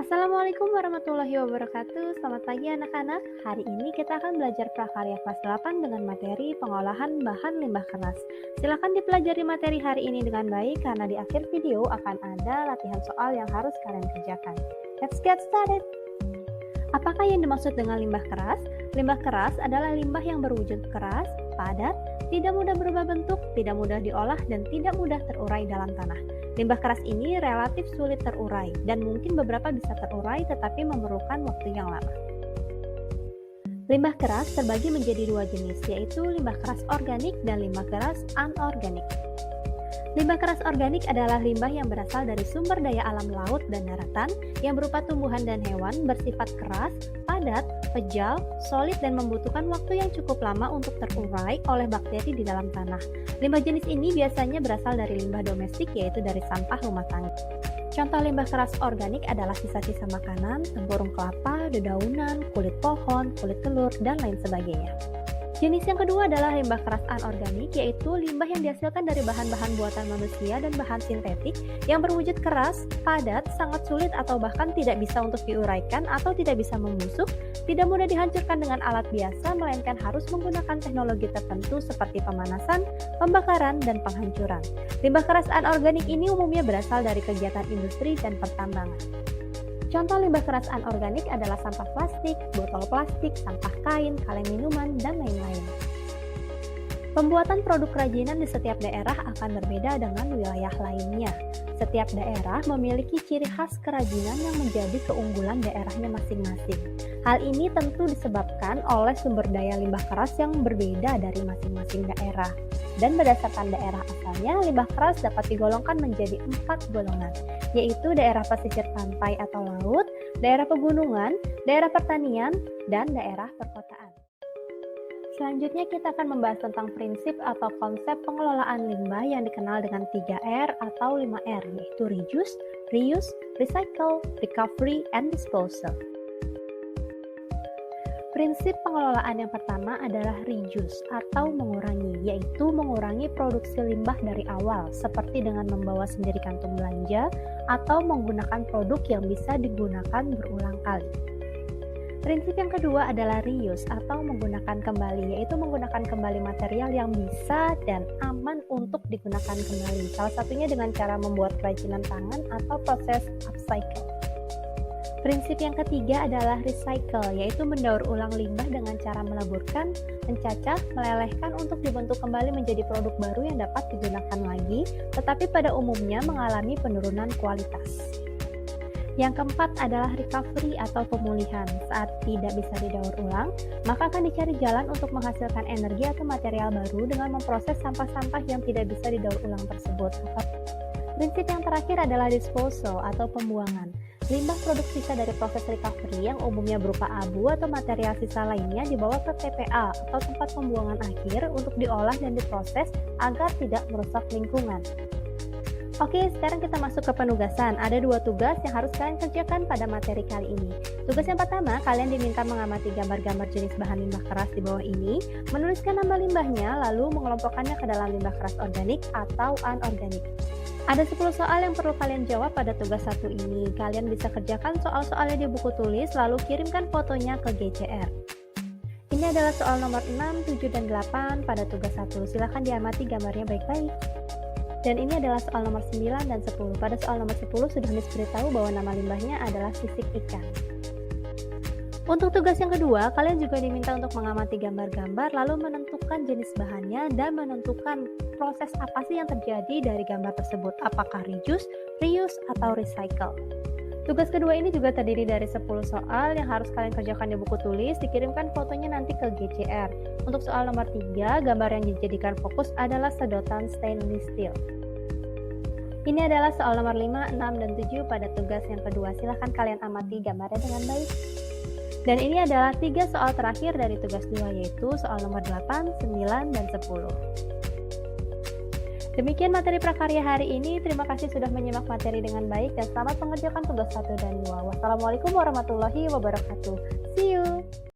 Assalamualaikum warahmatullahi wabarakatuh. Selamat pagi anak-anak. Hari ini kita akan belajar prakarya kelas 8 dengan materi pengolahan bahan limbah keras. Silakan dipelajari materi hari ini dengan baik karena di akhir video akan ada latihan soal yang harus kalian kerjakan. Let's get started. Apakah yang dimaksud dengan limbah keras? Limbah keras adalah limbah yang berwujud keras, padat, tidak mudah berubah bentuk, tidak mudah diolah, dan tidak mudah terurai dalam tanah. Limbah keras ini relatif sulit terurai dan mungkin beberapa bisa terurai tetapi memerlukan waktu yang lama. Limbah keras terbagi menjadi dua jenis, yaitu limbah keras organik dan limbah keras anorganik. Limbah keras organik adalah limbah yang berasal dari sumber daya alam laut dan daratan yang berupa tumbuhan dan hewan bersifat keras, padat, pejal, solid dan membutuhkan waktu yang cukup lama untuk terurai oleh bakteri di dalam tanah. Limbah jenis ini biasanya berasal dari limbah domestik, yaitu dari sampah rumah tangga. Contoh limbah keras organik adalah sisa-sisa makanan, tempurung kelapa, dedaunan, kulit pohon, kulit telur, dan lain sebagainya. Jenis yang kedua adalah limbah keras anorganik, yaitu limbah yang dihasilkan dari bahan-bahan buatan manusia dan bahan sintetik yang berwujud keras, padat, sangat sulit atau bahkan tidak bisa untuk diuraikan atau tidak bisa membusuk, tidak mudah dihancurkan dengan alat biasa, melainkan harus menggunakan teknologi tertentu seperti pemanasan, pembakaran, dan penghancuran. Limbah keras anorganik ini umumnya berasal dari kegiatan industri dan pertambangan. Contoh limbah keras anorganik adalah sampah plastik, botol plastik, sampah kain, kaleng minuman, dan lain-lain. Pembuatan produk kerajinan di setiap daerah akan berbeda dengan wilayah lainnya. Setiap daerah memiliki ciri khas kerajinan yang menjadi keunggulan daerahnya masing-masing. Hal ini tentu disebabkan oleh sumber daya limbah keras yang berbeda dari masing-masing daerah. Dan berdasarkan daerah asalnya, limbah keras dapat digolongkan menjadi 4 golongan, yaitu daerah pesisir pantai atau laut, daerah pegunungan, daerah pertanian, dan daerah perkotaan. Selanjutnya kita akan membahas tentang prinsip atau konsep pengelolaan limbah yang dikenal dengan 3R atau 5R, yaitu reuse, recycle, recovery, and disposal. Prinsip pengelolaan yang pertama adalah reuse atau mengurangi, yaitu mengurangi produksi limbah dari awal, seperti dengan membawa sendiri kantung belanja atau menggunakan produk yang bisa digunakan berulang kali. Prinsip yang kedua adalah reuse atau menggunakan kembali, yaitu menggunakan kembali material yang bisa dan aman untuk digunakan kembali, salah satunya dengan cara membuat kerajinan tangan atau proses upcycle. Prinsip yang ketiga adalah recycle, yaitu mendaur ulang limbah dengan cara meleburkan, mencacah, melelehkan untuk dibentuk kembali menjadi produk baru yang dapat digunakan lagi, tetapi pada umumnya mengalami penurunan kualitas. Yang keempat adalah recovery atau pemulihan. Saat tidak bisa didaur ulang, maka akan dicari jalan untuk menghasilkan energi atau material baru dengan memproses sampah-sampah yang tidak bisa didaur ulang tersebut. Prinsip yang terakhir adalah disposal atau pembuangan. Limbah produk sisa dari proses recovery yang umumnya berupa abu atau material sisa lainnya dibawa ke TPA atau tempat pembuangan akhir untuk diolah dan diproses agar tidak merusak lingkungan. Oke, sekarang kita masuk ke penugasan. Ada 2 tugas yang harus kalian kerjakan pada materi kali ini. Tugas yang pertama, kalian diminta mengamati gambar-gambar jenis bahan limbah keras di bawah ini, menuliskan nama limbahnya, lalu mengelompokkannya ke dalam limbah keras organik atau anorganik. Ada 10 soal yang perlu kalian jawab pada tugas 1 ini. Kalian bisa kerjakan soal-soalnya di buku tulis, lalu kirimkan fotonya ke GCR. Ini adalah soal nomor 6, 7, dan 8 pada tugas 1. Silahkan diamati gambarnya baik-baik. Dan ini adalah soal nomor 9 dan 10. Pada soal nomor 10 sudah Miss beritahu bahwa nama limbahnya adalah sisik ikan. Untuk tugas yang kedua, kalian juga diminta untuk mengamati gambar-gambar lalu menentukan jenis bahannya dan menentukan proses apa sih yang terjadi dari gambar tersebut, apakah reuse, atau recycle. Tugas kedua ini juga terdiri dari 10 soal yang harus kalian kerjakan di buku tulis, dikirimkan fotonya nanti ke GCR. Untuk soal nomor 3, gambar yang dijadikan fokus adalah sedotan stainless steel. Ini adalah soal nomor 5, 6, dan 7 pada tugas yang kedua. Silahkan kalian amati gambarnya dengan baik. Dan ini adalah 3 soal terakhir dari tugas 2, yaitu soal nomor 8, 9, dan 10. Demikian materi prakarya hari ini. Terima kasih sudah menyimak materi dengan baik dan selamat mengerjakan tugas 1 dan 2. Wassalamualaikum warahmatullahi wabarakatuh. See you!